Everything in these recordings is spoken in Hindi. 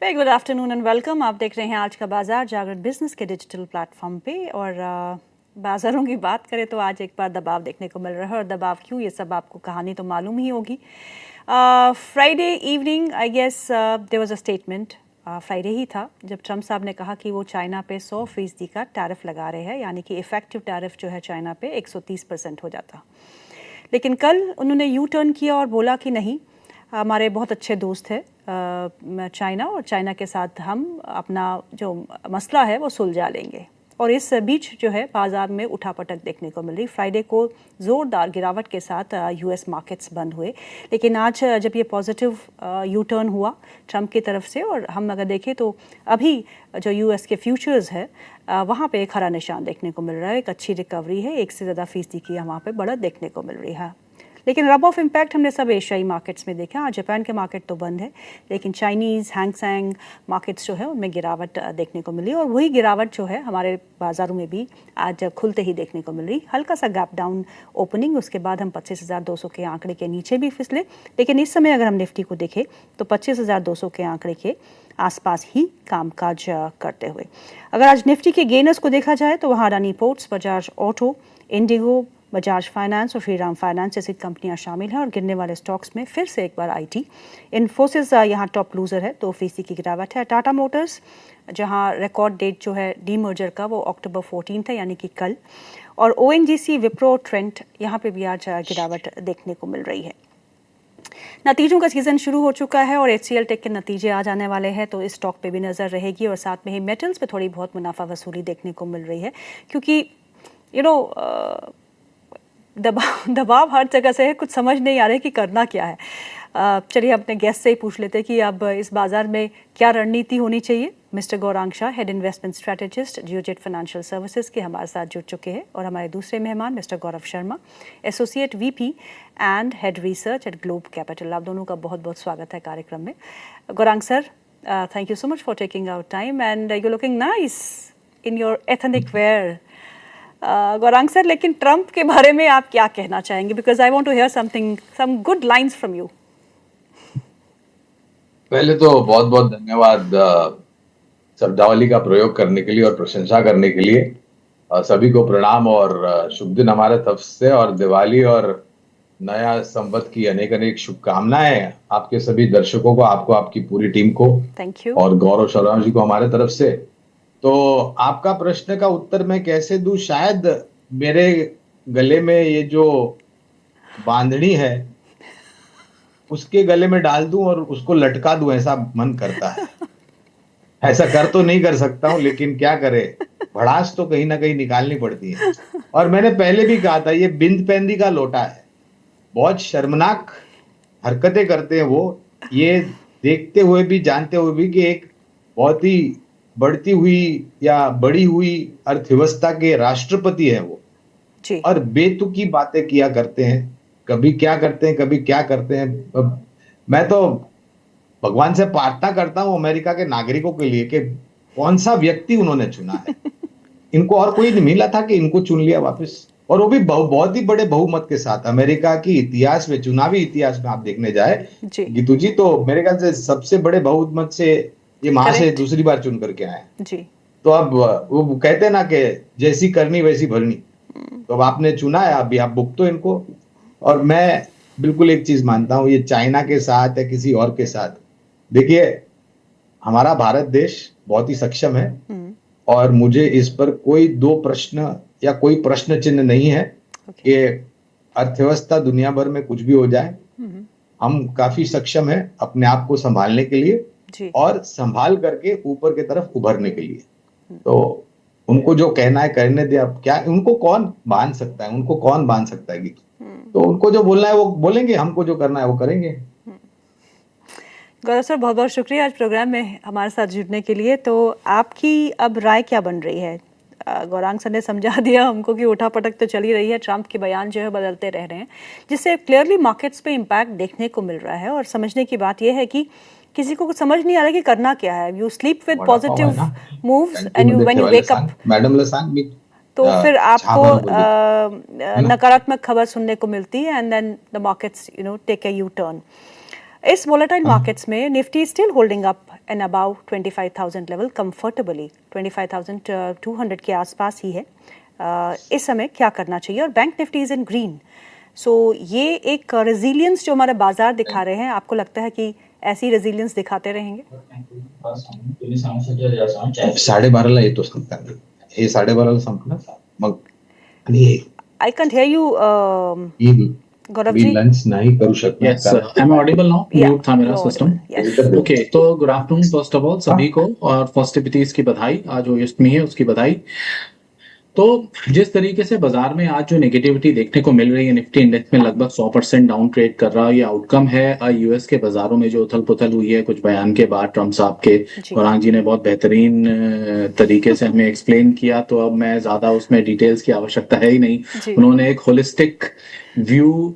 Very good afternoon and welcome. आप देख रहे हैं आज का बाजार जागरण बिजनेस के डिजिटल प्लेटफॉर्म पे। और बाजारों की बात करें तो आज एक बार दबाव देखने को मिल रहा है, और दबाव क्यों, ये सब आपको कहानी तो मालूम ही होगी। Friday evening I guess there was a statement, Friday ही था जब ट्रम्प साहब ने कहा कि वो चाइना पे 100% का टैरिफ लगा रहे हैं, यानी कि इफेक्टिव टैरिफ जो है चाइना पे 130% हो जाता। लेकिन कल उन्होंने यू टर्न किया और बोला कि नहीं, हमारे बहुत अच्छे दोस्त है चाइना, और चाइना के साथ हम अपना जो मसला है वो सुलझा लेंगे। और इस बीच जो है बाजार में उठापटक देखने को मिल रही। फ्राइडे को ज़ोरदार गिरावट के साथ यूएस मार्केट्स बंद हुए, लेकिन आज जब ये पॉजिटिव यू टर्न हुआ ट्रम्प की तरफ से, और हम अगर देखें तो अभी जो यूएस के फ्यूचर्स है वहाँ पे एक हरा निशान देखने को मिल रहा है। एक अच्छी रिकवरी है, 1 से ज़्यादा फीसदी की वहाँ पे बढ़त देखने को मिल रही है। लेकिन रब ऑफ इम्पैक्ट हमने सब एशियाई मार्केट्स में देखा। आज जापान के मार्केट तो बंद है, लेकिन चाइनीज़ हैंगसेंग मार्केट्स जो है उनमें गिरावट देखने को मिली, और वही गिरावट जो है हमारे बाज़ारों में भी आज खुलते ही देखने को मिल रही। हल्का सा गैप डाउन ओपनिंग, उसके बाद हम 25,200 के आंकड़े के नीचे भी फिसले। लेकिन इस समय अगर हम निफ्टी को देखें तो 25,200 के आंकड़े के आसपास ही कामकाज करते हुए। अगर आज निफ्टी के गेनर्स को देखा जाए तो वहाँ Adani ports, Bajaj auto, Indigo, Bajaj finance और श्रीराम फाइनेंस जैसी कंपनियां शामिल हैं। और गिरने वाले स्टॉक्स में फिर से एक बार आईटी, इन्फोसिस यहाँ टॉप लूजर है, 2% की गिरावट है। टाटा मोटर्स जहाँ रिकॉर्ड डेट जो है डीमर्जर का वो अक्टूबर 14 है, यानी कि कल। और ओएनजीसी, विप्रो, ट्रेंट यहाँ पे भी आज गिरावट देखने को मिल रही है। नतीजों का सीजन शुरू हो चुका है और एचसीएल टेक के नतीजे आ जाने वाले हैं, तो इस स्टॉक पे भी नज़र रहेगी। और साथ में ही मेटल्स पे थोड़ी बहुत मुनाफा वसूली देखने को मिल रही है, क्योंकि दबाव हर जगह से है, कुछ समझ नहीं आ रहा है कि करना क्या है। चलिए अपने गेस्ट से ही पूछ लेते हैं कि अब इस बाजार में क्या रणनीति होनी चाहिए। Mister Gaurang Shah, head investment strategist, Geojit financial services के हमारे साथ जुड़ चुके हैं। और हमारे दूसरे मेहमान mister Gaurav Sharma, associate VP and head research at globe capital. आप दोनों का बहुत बहुत स्वागत है कार्यक्रम में। Gaurang sir, thank you so much for taking out time and you looking nice in your ethnic wear. Gaurang sir, लेकिन ट्रम्प के बारे में आप क्या कहना चाहेंगे? Because I want to hear some good lines from you. पहले तो बहुत बहुत धन्यवाद शब्दावली का प्रयोग करने के लिए और प्रशंसा करने के लिए। सभी को प्रणाम और शुभ दिन हमारे तरफ से, और दिवाली और नया संवत की अनेक अनेक शुभकामनाएं आपके सभी दर्शकों को, आपको, आपकी पूरी टीम को। Thank you. और गौरव शर्मा जी को हमारे तरफ से। तो आपका प्रश्न का उत्तर मैं कैसे दूं? शायद मेरे गले में ये जो बांधनी है उसके गले में डाल दूं और उसको लटका दूं, ऐसा मन करता है। ऐसा कर तो नहीं कर सकता हूं, लेकिन क्या करे, भड़ास तो कहीं ना कहीं निकालनी पड़ती है। और मैंने पहले भी कहा था, ये बिंद पैंदी का लोटा है। बहुत शर्मनाक हरकतें करते हैं वो, ये देखते हुए भी, जानते हुए भी कि एक बहुत ही बढ़ती हुई या बड़ी हुई अर्थव्यवस्था के राष्ट्रपति है वो जी। और बेतुकी बातें किया करते हैं। कभी क्या करते हैं, कभी क्या करते हैं। मैं तो भगवान से प्रार्थना करता हूं अमेरिका के नागरिकों के लिए कि कौन सा व्यक्ति उन्होंने चुना है। इनको और कोई नहीं मिला था कि इनको चुन लिया वापस, और वो भी बहुत ही बड़े बहुमत के साथ। अमेरिका की इतिहास में, चुनावी इतिहास में आप देखने जाए गीतू जी, तो मेरे ख्याल से सबसे बड़े बहुमत से ये वहां से दूसरी बार चुन करके आए जी। तो अब वो कहते हैं ना कि जैसी करनी वैसी भरनी। तो अब आपने चुना है, अभी आप भुगतो इनको। और मैं बिल्कुल एक चीज मानता हूं, ये चाइना के साथ या किसी और के साथ, देखिए हमारा भारत देश बहुत ही सक्षम है और मुझे इस पर कोई दो प्रश्न या कोई प्रश्न चिन्ह नहीं है कि अर्थव्यवस्था दुनिया भर में कुछ भी हो जाए, हम काफी सक्षम है अपने आप को संभालने के लिए और संभाल करके ऊपर की तरफ उभरने के लिए। तो उनको जो कहना है कहने दे। अब क्या, उनको कौन बांध सकता है, उनको कौन बांध सकता है? तो उनको जो बोलना है वो बोलेंगे, हमको जो करना है वो करेंगे। गौरव सर, बहुत बहुत शुक्रिया आज प्रोग्राम में हमारे साथ जुड़ने के लिए। तो आपकी अब राय क्या बन रही है? गौरांग सर ने समझा दिया हमको कि उठापटक तो चली रही है, ट्रम्प के बयान जो है बदलते रह रहे हैं, जिससे क्लियरली मार्केट्स पे इम्पैक्ट देखने को मिल रहा है। और समझने की बात यह है कि किसी को कुछ समझ नहीं आ रहा कि करना क्या है। You sleep with positive moves and you when you wake up, तो फिर आपको नकारात्मक खबर सुनने को मिलती है and then the markets take a U turn. इस वोलेटाइल मार्केट्स में Nifty still holding up and above 25,000 level comfortably 25,200 के आसपास ही है। इस समय क्या करना चाहिए? और bank Nifty is in green, so ये एक रेजिलियंस जो हमारा बाजार दिखा रहे हैं, आपको लगता है कि ऐसी रेजिलियंस दिखाते रहेंगे? 12:30 येतो सांगता हे 12:30 संपलं मग आणि I can't hear you, Gaurav me ji. Lunch नाही करू शकणार Yes, am I audible now? Yeah, Mute था मेरा you're सिस्टम। audible, yes. ओके, तो good afternoon first of all सभी को, और फर्स्टिविटीज की बधाई, आज जो अष्टमी है उसकी बधाई। तो जिस तरीके से बाजार में आज जो नेगेटिविटी देखने को मिल रही है, निफ्टी इंडेक्स में लगभग 100% डाउन ट्रेड कर रहा है, ये आउटकम है यूएस के बाजारों में जो उथल पुथल हुई है कुछ बयान के बाद ट्रम्प साहब के। गौरांग जी ने बहुत बेहतरीन तरीके से हमें एक्सप्लेन किया, तो अब मैं ज्यादा उसमें डिटेल्स की आवश्यकता है ही नहीं। उन्होंने एक होलिस्टिक व्यू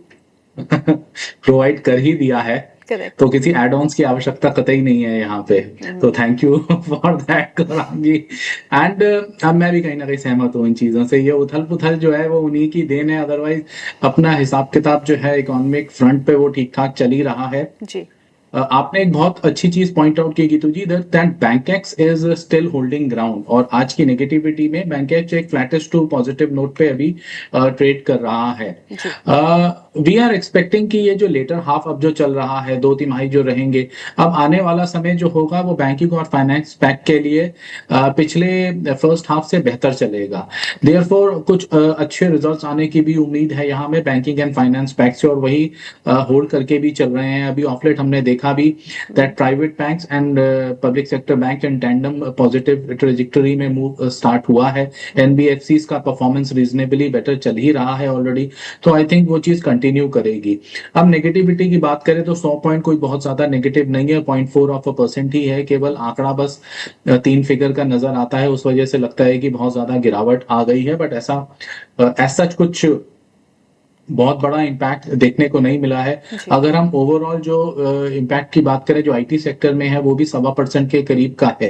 प्रोवाइड कर ही दिया है, तो किसी एड ऑन्स की आवश्यकता कतई नहीं है यहाँ पे। तो thank you for that Gaurang ji. And अब मैं भी कहीं ना कहीं सहमत हूँ इन चीजों से। ये उथल पुथल जो है वो उन्हीं की देन है, अदरवाइज अपना हिसाब किताब जो है इकोनॉमिक फ्रंट पे वो ठीक ठाक चल ही रहा है जी। आपने एक बहुत अच्छी चीज पॉइंट आउट की Geetu ji, that Bankex is still holding ground, और आज की नेगेटिविटी में बैंकेक्स एक फ्लैटेस्ट टू पॉजिटिव नोट पे अभी ट्रेड कर रहा है। वी आर एक्सपेक्टिंग कि ये जो लेटर हाफ अब जो चल रहा है, 2 तिमाही जो रहेंगे, अब आने वाला समय जो होगा वो बैंकिंग और फाइनेंस पैक के लिए पिछले फर्स्ट हाफ से बेहतर चलेगा। देयरफॉर कुछ अच्छे रिजल्ट्स आने की भी उम्मीद है यहाँ में बैंकिंग एंड फाइनेंस पैक से, और वही होल्ड करके भी चल रहे हैं। अभी ऑफलेट हमने देखा भी that private banks and public sector bank in tandem positive trajectory में मूव स्टार्ट हुआ है। एनबीएफसीज का परफॉर्मेंस रीजनेबली बेटर चल ही रहा है ऑलरेडी, तो आई थिंक वो चीज कंटिन्यू करेगी। अब नेगेटिविटी की बात करें तो 100 पॉइंट कोई बहुत ज्यादा नेगेटिव नहीं है, 0.4% ही है, केवल आंकड़ा बस 3 फिगर का नजर आता है, उस वजह से लगता है कि बहुत ज्यादा गिरावट आ गई है, बट ऐसा सच कुछ बहुत बड़ा इम्पैक्ट देखने को नहीं मिला है। अगर हम ओवरऑल जो इम्पैक्ट की बात करें जो आईटी सेक्टर में है, वो भी 1.25% के करीब का है।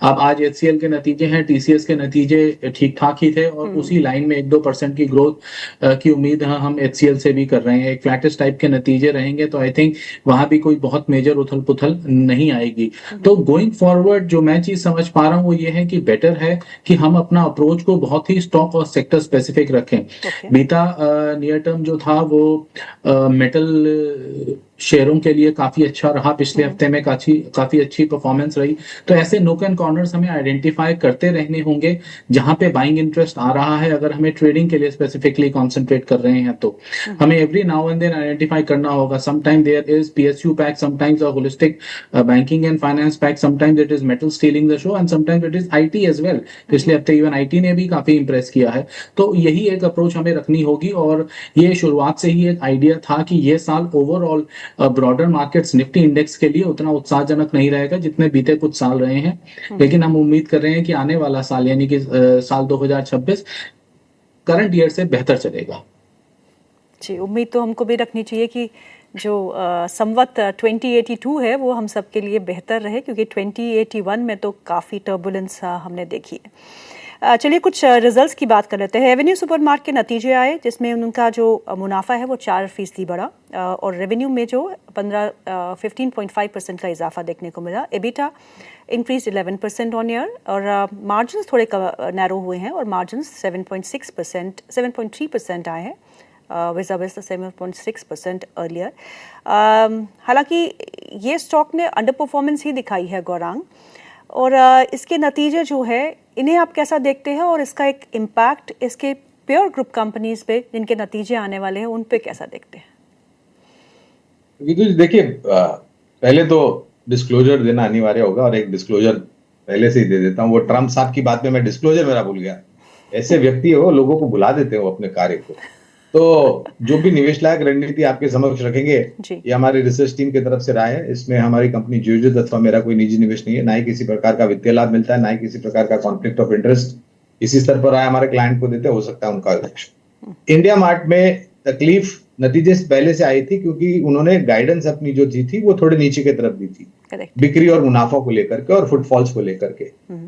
अब आज एचसीएल के नतीजे हैं, टीसीएस के नतीजे ठीक ठाक ही थे, और उसी लाइन में 1-2% की ग्रोथ की उम्मीद हम एचसीएल से भी कर रहे हैं। एक फ्लैटेस्ट टाइप के नतीजे रहेंगे, तो आई थिंक वहां भी कोई बहुत मेजर उथल पुथल नहीं आएगी। तो गोइंग फॉरवर्ड जो मैं चीज समझ पा रहा हूँ वो ये है कि बेटर है कि हम अपना अप्रोच को बहुत ही स्टॉक और सेक्टर स्पेसिफिक रखें। बीता नियर टर्म जो था वो मेटल शेयरों के लिए काफी अच्छा रहा, पिछले हफ्ते में काफी अच्छी परफॉर्मेंस रही। तो ऐसे नोक एंड कॉर्नर्स हमें आइडेंटिफाई करते रहने होंगे जहां पे बाइंग इंटरेस्ट आ रहा है। अगर हमें ट्रेडिंग के लिए स्पेसिफिकली कंसंट्रेट कर रहे हैं तो हमें every now and then identify करना होगा। Sometime there is PSU pack, sometimes a holistic banking and finance pack, sometimes it is metal stealing the show, and sometimes it is IT as well. पिछले हफ्ते इवन आईटी ने भी काफी इंप्रेस किया है। तो यही एक अप्रोच हमें रखनी होगी, और ये शुरुआत से ही एक आइडिया था कि ये साल overall broader markets Nifty index के लिए उतना उत्साहजनक नहीं रहेगा जितने बीते कुछ साल रहे हैं। लेकिन हम उम्मीद कर रहे हैं कि आने वाला साल यानी कि साल 2026 करंट ईयर से बेहतर चलेगा। जी, उम्मीद तो हमको भी रखनी चाहिए कि जो संवत 2082 है वो हम सबके लिए बेहतर रहे, क्योंकि 2081 में तो काफ़ी टर्बुलेंस हमने देखी है। चलिए कुछ रिजल्ट्स की बात कर लेते हैं। एवेन्यू सुपरमार्ट के नतीजे आए जिसमें उनका जो मुनाफा है वो 4% बढ़ा, और रेवेन्यू में जो 15.5% का इजाफा देखने को मिला। एबिटा इंक्रीज 11% ऑन ईयर, और मार्जिन्स थोड़े नैरो हुए हैं, और मार्जिन्स 7.3% आए हैं vis-a-vis 7.6% अर्लियर। हालांकि ये स्टॉक ने अंडर परफॉर्मेंस ही दिखाई है गौरांग, और इसके नतीजे जो है इन्हें आप कैसा देखते हैं, और इसका एक इम्पैक्ट इसके पेयर ग्रुप कंपनीज पे जिनके नतीजे आने वाले हैं उन पे कैसा देखते हैं? देखिए, पहले तो डिस्क्लोजर देना अनिवार्य होगा, और एक डिस्क्लोजर पहले से ही दे देता हूँ। वो ट्रम्प साहब की बात में मैं डिस्क्लोजर मेरा भूल गया। ऐसे व्यक्ति हो, लोगों को भुला देते हो अपने कार्य को। तो जो भी निवेश लायक रणनीति आपके समक्ष रखेंगे, ये हमारी रिसर्च टीम की तरफ से राय है। इसमें हमारी कंपनी जियोजित अथवा मेरा कोई निजी निवेश नहीं है, ना ही किसी प्रकार का वित्तीय लाभ मिलता है, ना ही किसी प्रकार का कॉन्फ्लिक्ट ऑफ इंटरेस्ट इसी स्तर पर राय हमारे क्लाइंट को देते हो सकता है उनका लक्ष्य। इंडिया मार्ट में तकलीफ नतीजे से पहले से आई थी, क्योंकि उन्होंने गाइडेंस अपनी जो थी वो थोड़े नीचे की तरफ दी थी, बिक्री और मुनाफा को लेकर के और फुटफॉल्स को लेकर के।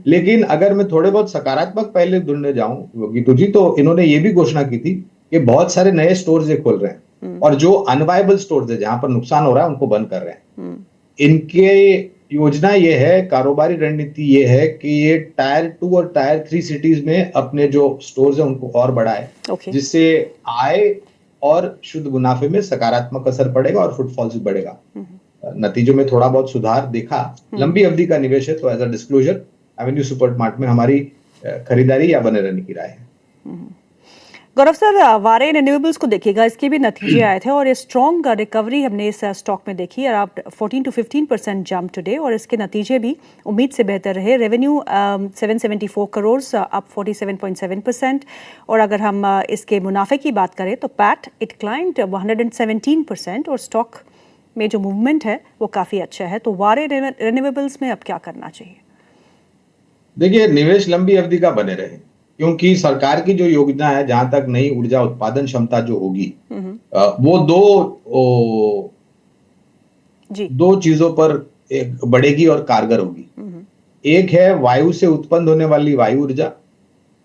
लेकिन अगर मैं थोड़े बहुत सकारात्मक पहले ढूंढने जाऊं गीतू जी, तो इन्होंने ये भी घोषणा की थी कि बहुत सारे नए स्टोर्स ये खोल रहे हैं, और जो अनवायबल स्टोर्स है जहां पर नुकसान हो रहा है उनको बंद कर रहे हैं। इनके योजना ये है, कारोबारी रणनीति ये है कि ये टायर 2 और टायर 3 सिटीज में अपने जो स्टोर्स हैं उनको और बढ़ाए, ओके जिससे आय और शुद्ध मुनाफे में सकारात्मक असर पड़ेगा और फुटफॉल्स भी बढ़ेगा। नतीजों में थोड़ा बहुत सुधार देखा। लंबी अवधि का निवेश है, तो as a disclosure avenue supermart में हमारी खरीदारी या बने रहने की राय है। गौरव सर, वारे रिन्यूएबल्स को देखिएगा, इसके भी नतीजे आए थे और स्ट्रॉन्ग रिकवरी हमने इस स्टॉक में देखी और आप 14 to 15% जंप टुडे और इसके नतीजे भी उम्मीद से बेहतर रहे। रेवेन्यू 774 करोड़ अप 47.7% और अगर हम इसके मुनाफे की बात करें तो पैट इट क्लाइंड 117% और स्टॉक में जो मूवमेंट है वो काफ़ी अच्छा है। तो वारे रिन्यूएबल्स में अब क्या करना चाहिए? देखिए, निवेश लंबी अवधि का बने रहे, क्योंकि सरकार की जो योजना है, जहां तक नई ऊर्जा उत्पादन क्षमता जो होगी, वो दो चीजों पर एक बढ़ेगी और कारगर होगी। एक है वायु से उत्पन्न होने वाली वायु ऊर्जा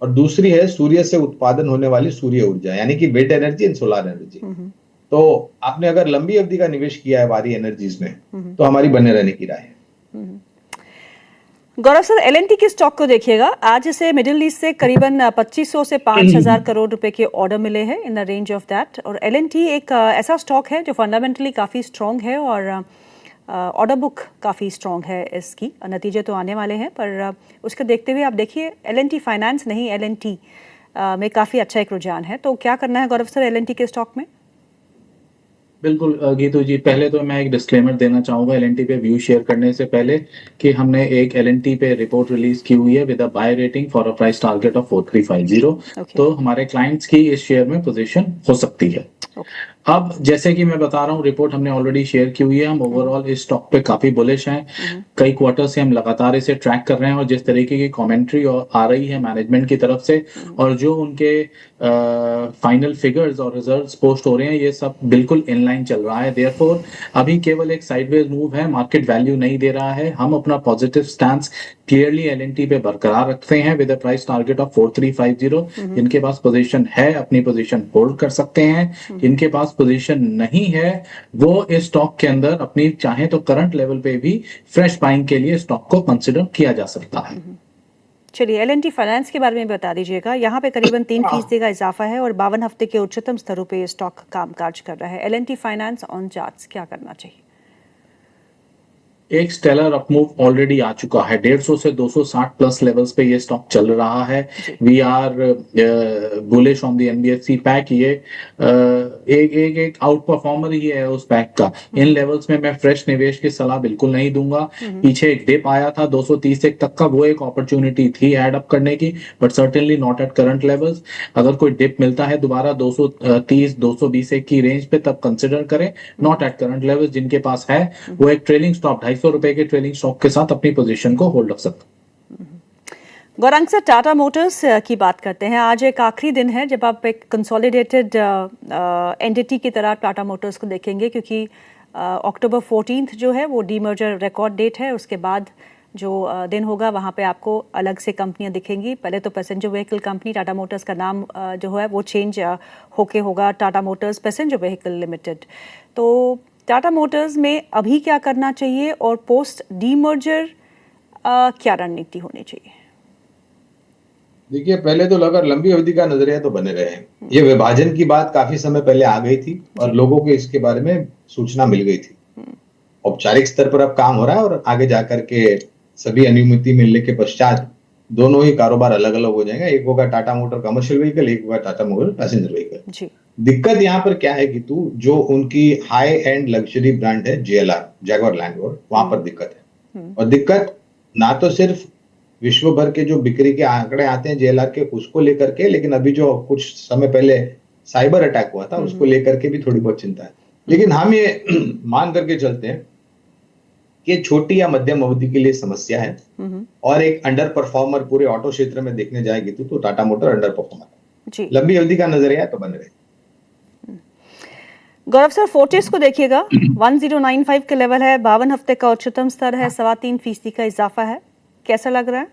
और दूसरी है सूर्य से उत्पादन होने वाली सूर्य ऊर्जा, यानी कि wind energy and solar energy. तो आपने अगर लंबी अवधि का निवेश किया है वारी एनर्जीज में, तो हमारी बने रहने की राय है। गौरव सर, एलएनटी के स्टॉक को देखिएगा, आज इसे मिडिल ईस्ट से करीबन 2500 से 5000 करोड़ रुपए के ऑर्डर मिले हैं in the range of that. और एलएनटी एक ऐसा स्टॉक है जो फंडामेंटली काफ़ी स्ट्रॉन्ग है और ऑर्डर बुक काफ़ी स्ट्रॉन्ग है इसकी। नतीजे तो आने वाले हैं, पर उसके देखते हुए आप देखिए एलएनटी फाइनेंस नहीं, एलएनटी में काफ़ी अच्छा एक रुझान है। तो क्या करना है गौरव सर एलएनटी के स्टॉक में? बिल्कुल गीतू जी, पहले तो मैं एक डिस्क्लेमर देना चाहूंगा एलएनटी पे व्यू शेयर करने से पहले कि हमने एक एलएनटी पे रिपोर्ट रिलीज की हुई है with a buy rating for a price target of 4350। तो हमारे क्लाइंट्स की इस शेयर में पोजीशन हो सकती है। अब जैसे कि मैं बता रहा हूँ, रिपोर्ट हमने ऑलरेडी शेयर की हुई है, हम ओवरऑल इस स्टॉक पे काफी बुलिश हैं। कई क्वार्टर से हम लगातार इसे ट्रैक कर रहे हैं और जिस तरीके की कमेंट्री आ रही है मैनेजमेंट की तरफ से और जो उनके फाइनल फिगर्स और रिजल्ट्स पोस्ट हो रहे हैं, ये सब बिल्कुल इनलाइन चल रहा है। देयरफॉर अभी केवल एक साइडवेज मूव है, मार्केट वैल्यू नहीं दे रहा है। हम अपना पॉजिटिव स्टैंस क्लियरली एलएनटी पे बरकरार रखते हैं with a price target of 4350। जिनके पास पोजीशन है अपनी पोजीशन होल्ड कर सकते हैं, जिनके पास पोजीशन नहीं है वो इस स्टॉक के अंदर अपनी चाहे तो करंट लेवल पे भी फ्रेश बाइंग के लिए स्टॉक को कंसिडर किया जा सकता है। चलिए, एलएनटी फाइनेंस के बारे में बता दीजिएगा। यहाँ पे करीबन 3% का इजाफा है और 52 हफ्ते के उच्चतम स्तरों पे ये स्टॉक कामकाज कर रहा है। एलएनटी फाइनेंस ऑन चार्ट्स क्या करना चाहिए? एक स्टेलर अपमूव ऑलरेडी आ चुका है, 150 से 260 प्लस लेवल्स पे ये स्टॉक चल रहा है। We are bullish on the NBFC pack. ये एक आउट परफॉर्मर ही है उस पैक का। इन लेवल्स में मैं फ्रेश निवेश की सलाह बिल्कुल नहीं दूंगा। पीछे एक डिप आया था 230 तक का, वो एक अपॉर्चुनिटी थी एड अप करने की, but certainly not at current levels. अगर कोई डिप मिलता है दोबारा 230 220 की रेंज पे, तब कंसिडर करें, नॉट एट करंट लेवल्स। जिनके पास है वो एक ट्रेलिंग स्टॉप 250 रुपए के ट्रेलिंग स्टॉक के साथ अपनी पोजीशन को होल्ड रख सकते। गौरांग सर, टाटा मोटर्स की बात करते हैं। आज एक आखिरी दिन है जब आप एक कंसोलिडेटेड एंटिटी की तरह टाटा मोटर्स को देखेंगे, क्योंकि अक्टूबर 14 जो है वो डीमर्जर रिकॉर्ड डेट है। उसके बाद जो दिन होगा वहाँ पे आपको अलग से कंपनियाँ दिखेंगी। पहले तो passenger vehicle company Tata Motors का नाम जो है वो चेंज होके होगा Tata Motors passenger vehicle limited. तो टाटा मोटर्स में अभी क्या करना चाहिए और पोस्ट डीमर्जर क्या रणनीति होनी चाहिए? देखिए, पहले तो अगर लंबी अवधि का नजरिया तो बने रहे हैं। ये विभाजन की बात काफी समय पहले आ गई थी और लोगों को इसके बारे में सूचना मिल गई थी। औपचारिक स्तर पर अब काम हो रहा है और आगे जाकर के सभी अनुमति मिलने के पश्चात दोनों ही कारोबार अलग अलग हो जाएंगे। एक होगा टाटा मोटर कमर्शियल व्हीकल, एक होगा टाटा मोटर पैसेंजर व्हीकल। दिक्कत यहाँ पर क्या है कि जो उनकी हाई एंड लग्जरी ब्रांड है जेएलआर, जैगुआर लैंड रोवर, वहां पर दिक्कत है। और दिक्कत ना तो सिर्फ विश्व भर के जो बिक्री के आंकड़े आते हैं जेएलआर के उसको लेकर के, लेकिन अभी जो कुछ समय पहले साइबर अटैक हुआ था उसको लेकर के भी थोड़ी बहुत चिंता है। लेकिन हम ये मान करके चलते हैं कि छोटी या मध्यम अवधि के लिए समस्या है और एक अंडर परफॉर्मर पूरे ऑटो क्षेत्र में देखने जाएगी तो टाटा मोटर अंडर परफॉर्मर है। लंबी अवधि का नजरिया तो बन रहे। गौरव सर, फोर्टिस को देखिएगा, 1095 के लेवल है, 52 हफ्ते का उच्चतम स्तर है, 3.25% का इजाफा है। कैसा लग रहा है?